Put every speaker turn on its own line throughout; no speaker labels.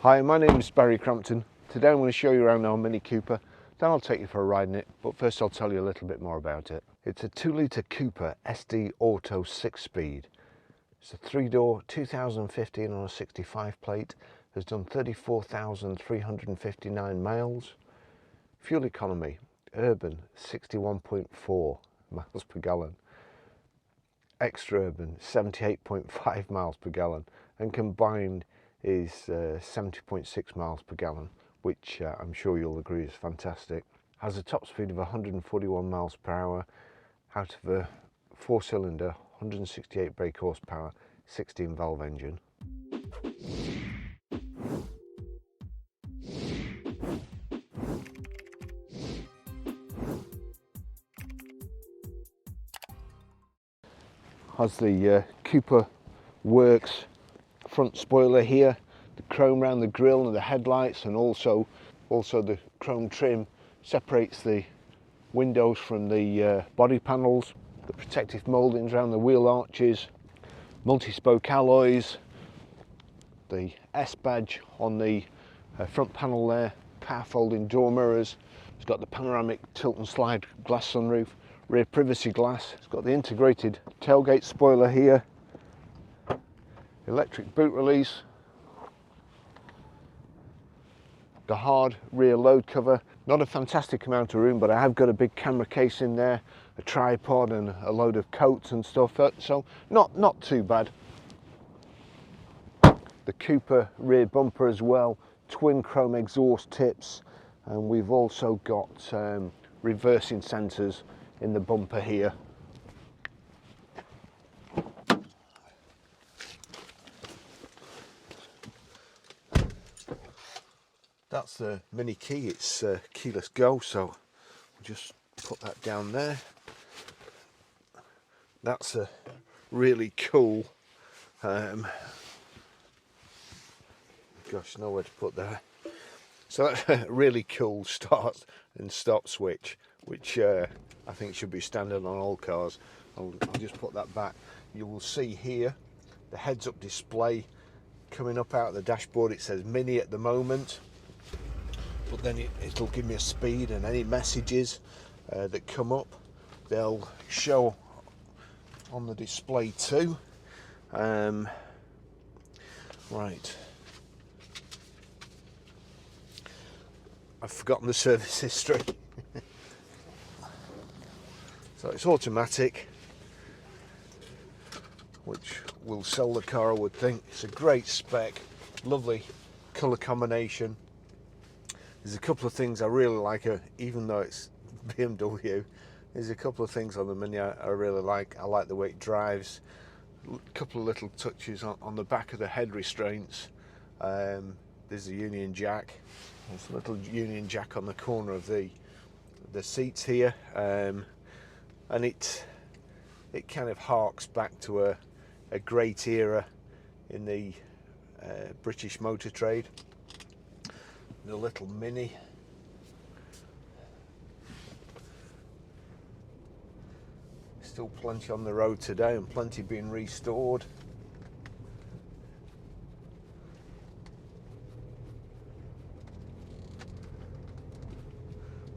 Hi, my name is Barrie Crampton. Today I'm going to show you around our Mini Cooper, then I'll take you for a ride in it, but first I'll tell you a little bit more about it. It's a 2-litre Cooper SD Auto 6-speed. It's a 3-door 2015 on a 65 plate, has done 34,359 miles. Fuel economy, urban 61.4 miles per gallon. Extra urban 78.5 miles per gallon, and combined is 70.6 miles per gallon, which I'm sure you'll agree is fantastic. Has a top speed of 141 miles per hour out of a 4-cylinder 168 brake horsepower 16 valve engine. Has the Cooper Works front spoiler here, the chrome around the grille and the headlights, and also the chrome trim separates the windows from the body panels, the protective mouldings around the wheel arches, multi-spoke alloys, the S badge on the front panel there, power folding door mirrors. It's got the panoramic tilt and slide glass sunroof, rear privacy glass. It's got the integrated tailgate spoiler here, electric boot release, the hard rear load cover. Not a fantastic amount of room, but I have got a big camera case in there, a tripod and a load of coats and stuff, so not too bad. The Cooper rear bumper as well, twin chrome exhaust tips, and we've also got reversing sensors in the bumper here. That's the Mini key, it's keyless go, so we'll just put that down there. That's a really cool, gosh, nowhere to put that. So that's a really cool start and stop switch, which I think should be standard on all cars. I'll just put that back. You will see here the heads-up display coming up out of the dashboard. It says Mini at the moment, but then it'll give me a speed, and any messages that come up, they'll show on the display too. Right, I've forgotten the service history. So it's automatic, which will sell the car, I would think. It's a great spec, lovely colour combination. There's a couple of things I really like, even though it's BMW. There's a couple of things on the Mini I really like. I like the way it drives. A couple of little touches on the back of the head restraints. There's a Union Jack. There's a little Union Jack on the corner of the seats here, and it kind of harks back to a great era in the British motor trade. The little Mini. Still plenty on the road today, and plenty being restored.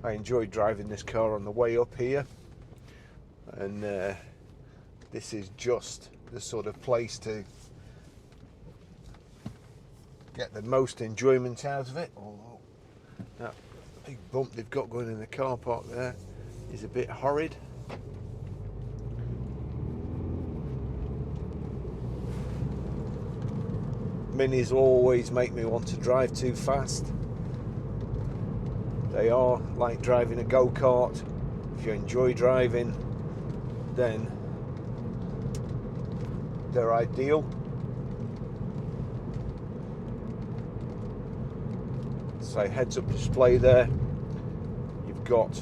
I enjoyed driving this car on the way up here, and this is just the sort of place to get the most enjoyment out of it. Although that big bump they've got going in the car park there is a bit horrid. Minis always make me want to drive too fast. They are like driving a go-kart. If you enjoy driving, then they're ideal. So heads-up display there. You've got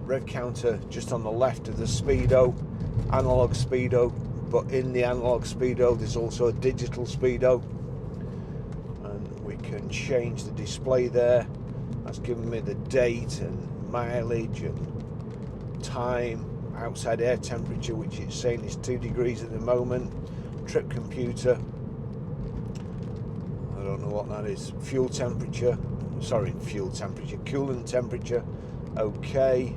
rev counter just on the left of the speedo, analog speedo, but in the analog speedo there's also a digital speedo, and we can change the display there. That's giving me the date and mileage and time, outside air temperature, which it's saying is 2 degrees at the moment, trip computer, don't know what that is. Fuel temperature, sorry, fuel temperature, coolant temperature, okay.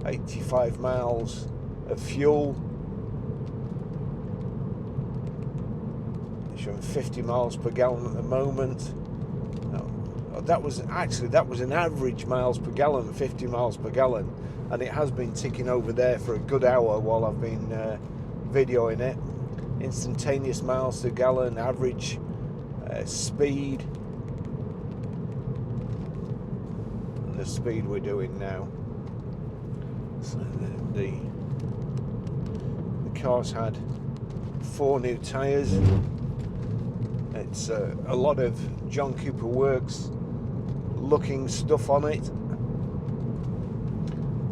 85 miles of fuel, showing 50 miles per gallon at the moment. No, that was an average miles per gallon, 50 miles per gallon, and it has been ticking over there for a good hour while I've been videoing it. Instantaneous miles per gallon, average speed, and the speed we're doing now. So the car's had 4 new tyres. It's a lot of John Cooper Works looking stuff on it.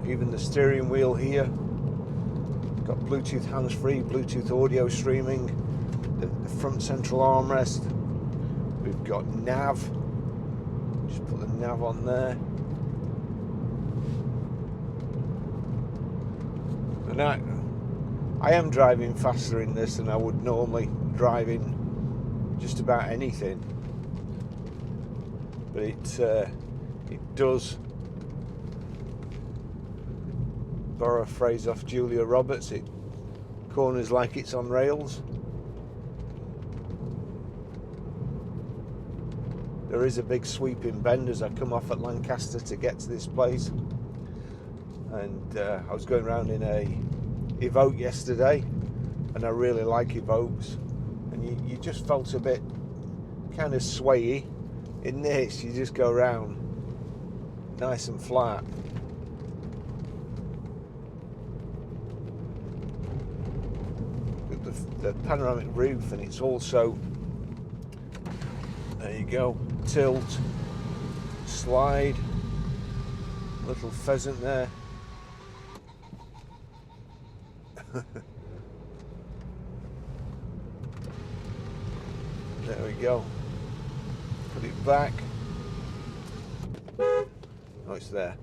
Even the steering wheel here. Got Bluetooth hands-free, Bluetooth audio streaming, the front central armrest. We've got nav. Just put the nav on there. And I am driving faster in this than I would normally drive in just about anything. But it does, borrow a phrase off Julia Roberts, it corners like it's on rails. There is a big sweeping bend as I come off at Lancaster to get to this place. And I was going around in a Evoque yesterday, and I really like Evoques, and you just felt a bit kind of swayy. In this you just go around nice and flat. With the panoramic roof, and it's also, there you go, tilt, slide, little pheasant there. There we go. Put it back. Oh, it's there.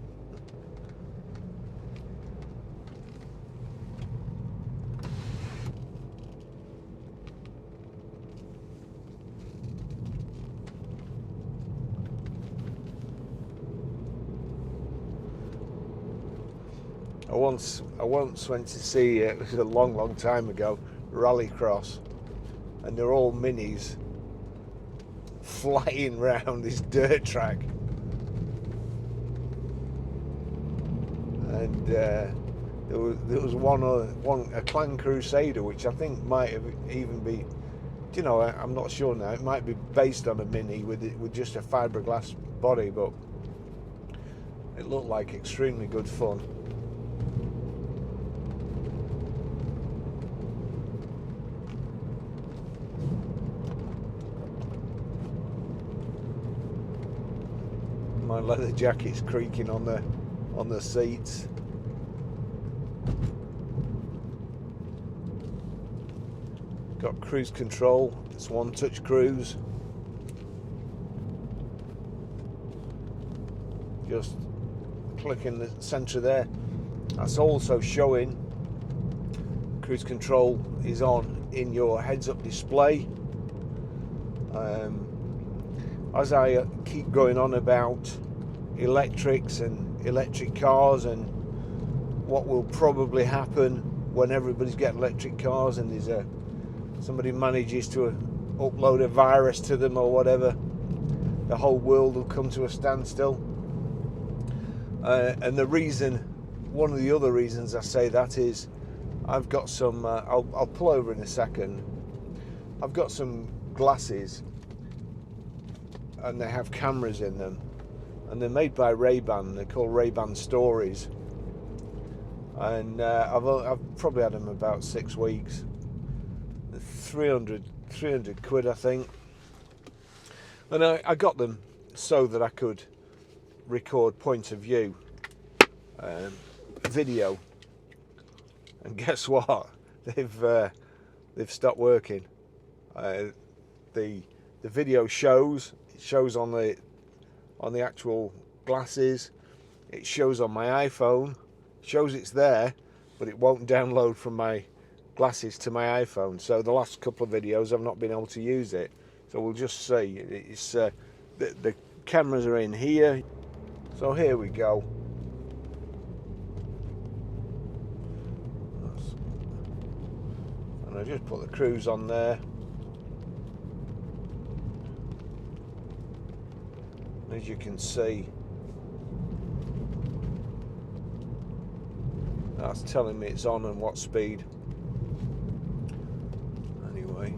I once went to see, it was a long time ago, Rallycross, and they're all minis flying round this dirt track, and there was a Clan Crusader, which I think might have even be, you know, I'm not sure now, it might be based on a mini with just a fiberglass body, but it looked like extremely good fun. My leather jacket's creaking on the seats. Got cruise control. It's one touch cruise. Just click in the centre there. That's also showing cruise control is on in your heads-up display. As I keep going on about electrics and electric cars and what will probably happen when everybody's getting electric cars, and there's somebody manages to upload a virus to them or whatever, the whole world will come to a standstill. And one of the other reasons I say that is I've got some, I'll pull over in a second, I've got some glasses and they have cameras in them, and they're made by Ray-Ban. They're called Ray-Ban Stories, and I've probably had them about 6 weeks. 300 quid, I think, and I got them so that I could record point of view video, and guess what, they've stopped working. The video shows on the actual glasses, it shows on my iPhone, shows it's there, but it won't download from my glasses to my iPhone, so the last couple of videos I've not been able to use it. So we'll just see. It's the cameras are in here. So here we go. And I just put the cruise on there. As you can see, that's telling me it's on and what speed. Anyway.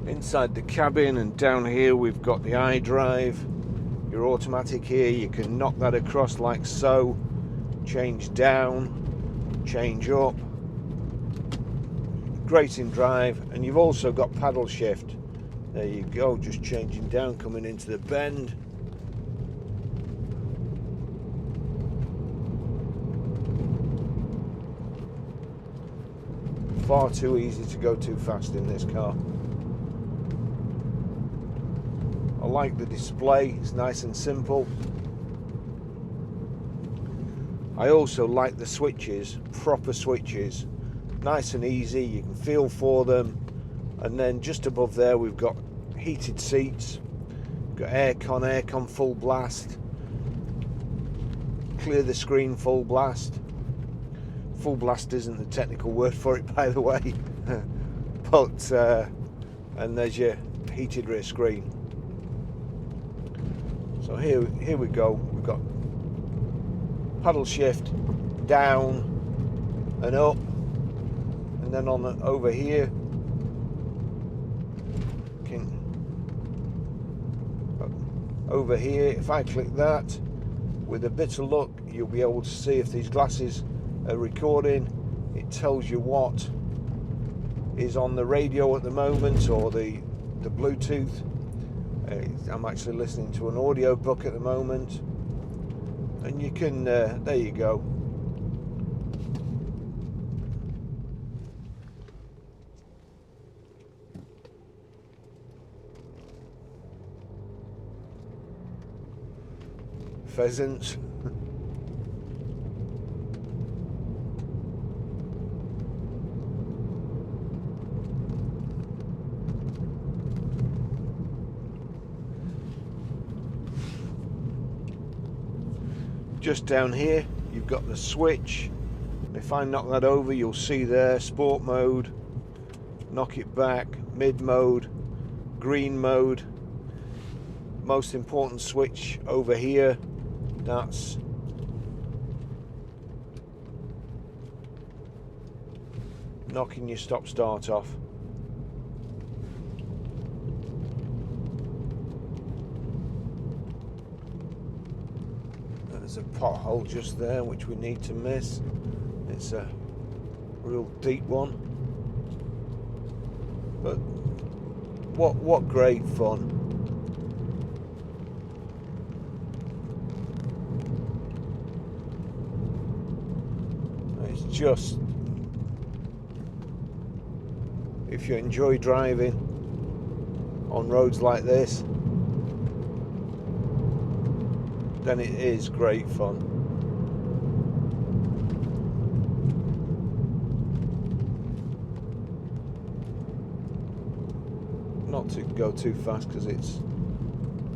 Inside the cabin and down here we've got the iDrive, your automatic here. You can knock that across like so, change down, change up, great in drive. And you've also got paddle shift. There you go, just changing down, coming into the bend. Far too easy to go too fast in this car. I like the display, it's nice and simple. I also like the switches, proper switches, nice and easy, you can feel for them. And then just above there we've got heated seats, got aircon full blast, clear the screen full blast. Full blast isn't the technical word for it, by the way. But and there's your heated rear screen. So here we go. We've got paddle shift down and up, and then on over here, over here, if I click that, with a bit of luck, you'll be able to see if these glasses are recording. It tells you what is on the radio at the moment, or the Bluetooth. I'm actually listening to an audio book at the moment, and you can there you go. Pheasants. Just down here you've got the switch. If I knock that over, you'll see there sport mode, knock it back, mid mode, green mode. Most important switch over here, that's knocking your stop start off. There's a pothole just there which we need to miss. It's a real deep one, but what great fun. It's just, if you enjoy driving on roads like this, then it is great fun. Not to go too fast because it's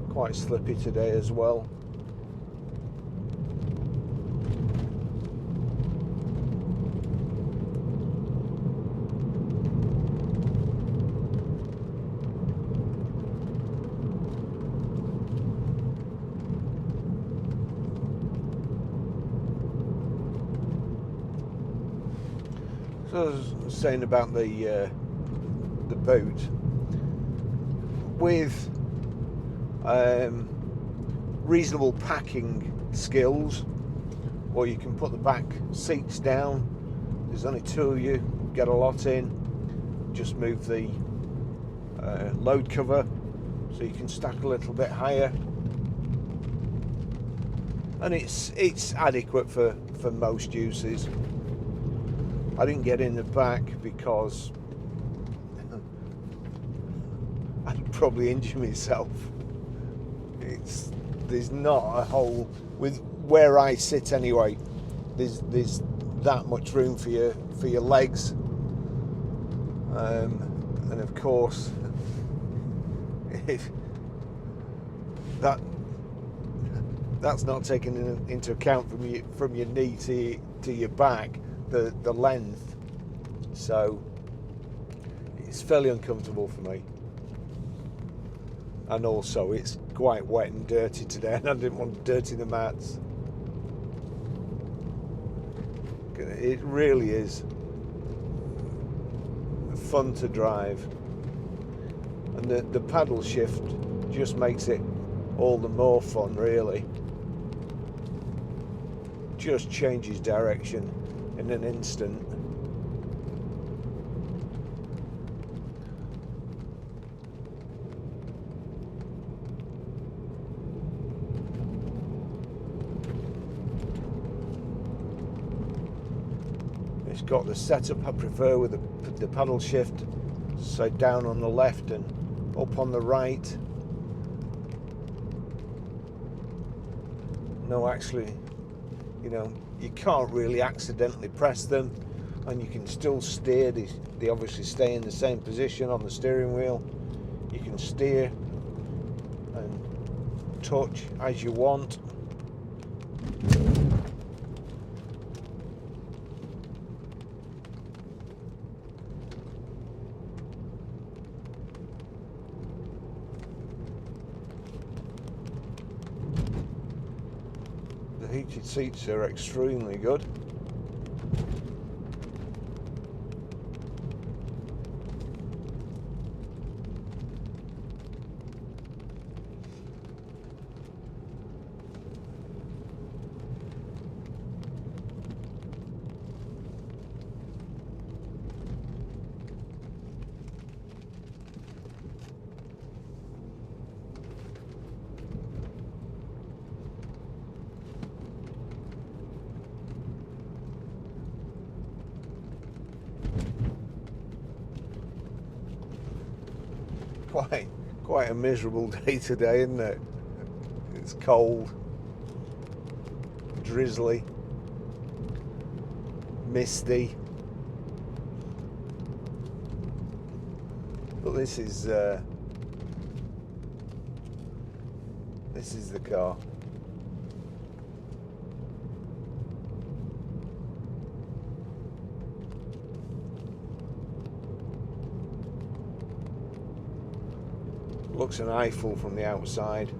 quite slippy today as well. So I was saying about the boot, with reasonable packing skills, or you can put the back seats down. There's only two of you, get a lot in. Just move the load cover so you can stack a little bit higher. and it's adequate for most uses. I didn't get in the back because I'd probably injure myself. There's not a hole with where I sit anyway. There's that much room for your legs, and of course, if that's not taken into account from your knee to your back, the length. So it's fairly uncomfortable for me. And also it's quite wet and dirty today, and I didn't want to dirty the mats. It really is fun to drive, and the paddle shift just makes it all the more fun, really. Just changes direction in an instant. It's got the setup I prefer with the paddle shift, so down on the left and up on the right. No, actually, you can't really accidentally press them, and you can still steer. They obviously stay in the same position on the steering wheel. You can steer and touch as you want. The heated seats are extremely good. Quite a miserable day today, isn't it? It's cold, drizzly, misty. But this is the car. Looks an eyeful from the outside.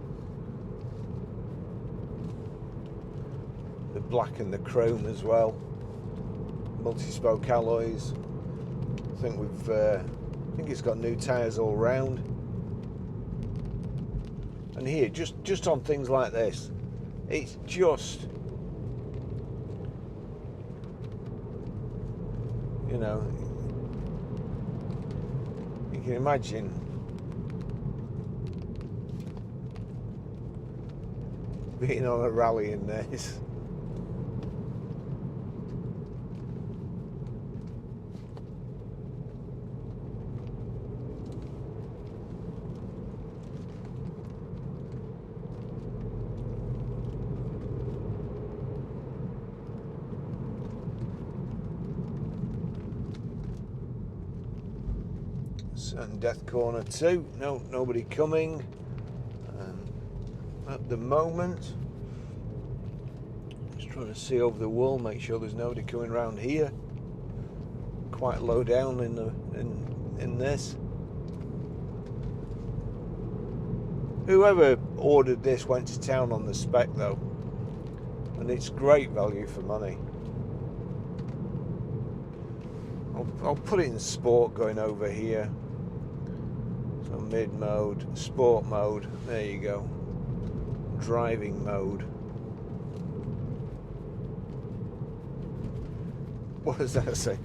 The black and the chrome as well. Multi-spoke alloys. I think it's got new tyres all round. And here, just on things like this, it's just, you can imagine being on a rally in this. Certain death corner too. No, nobody coming. At the moment, just trying to see over the wall, make sure there's nobody coming around here. Quite low down in this. Whoever ordered this went to town on the spec though, and it's great value for money. I'll put it in sport going over here. So mid mode, sport mode. There you go. Driving mode. What does that say?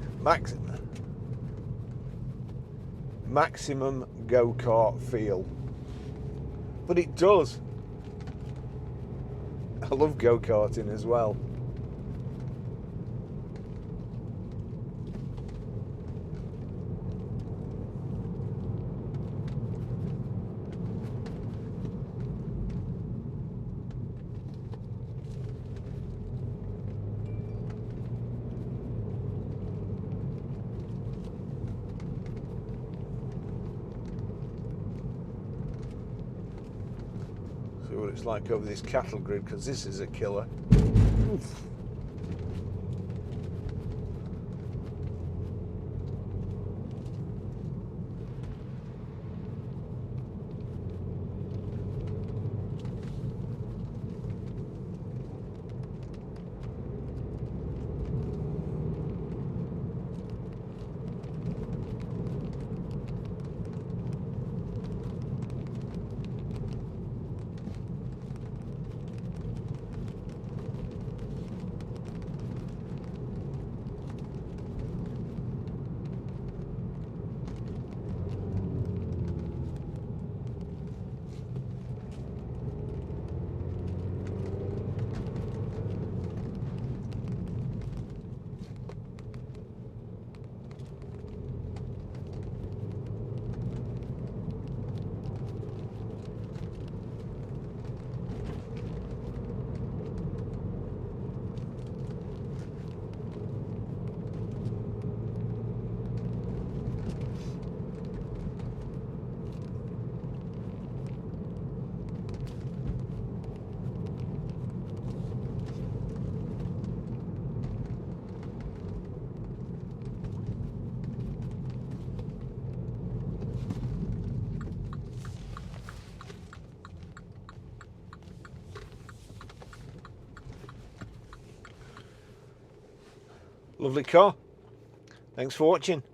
Maximum go-kart feel. But it does. I love go-karting as well. See what it's like over this cattle grid, because this is a killer. Oof. Lovely car. Thanks for watching.